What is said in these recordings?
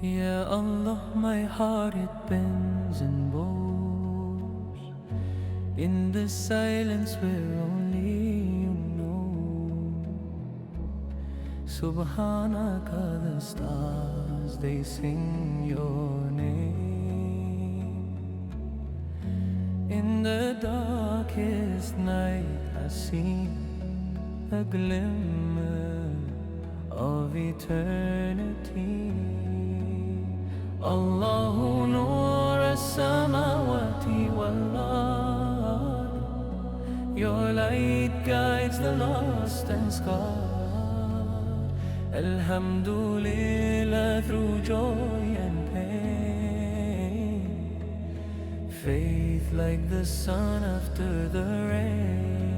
Ya Allah, my heart it bends and bows in the silence where only you know. Subhanaka, the stars they sing your name. In the darkest night I see a glimmer of eternity. Allahu nur as-samawati wal-ard. Your light guides the lost and scarred. Alhamdulillah, through joy and pain. Faith like the sun after the rain.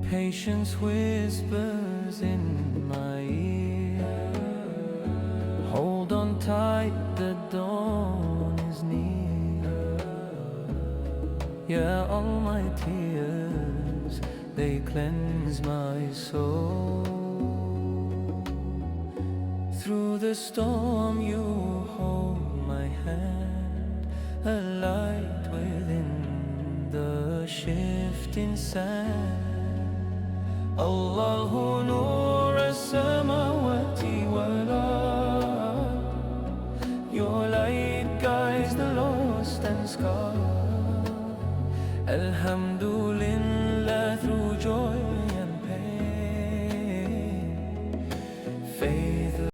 Patience whispers in my ear. Hold on tight, the dawn is near. Yeah, all my tears, they cleanse my soul. Through the storm you hold my hand, a light within the shifting sand. Allahu nur as-samawati wal-ard. Your light guides the lost and scarred. Alhamdulillah,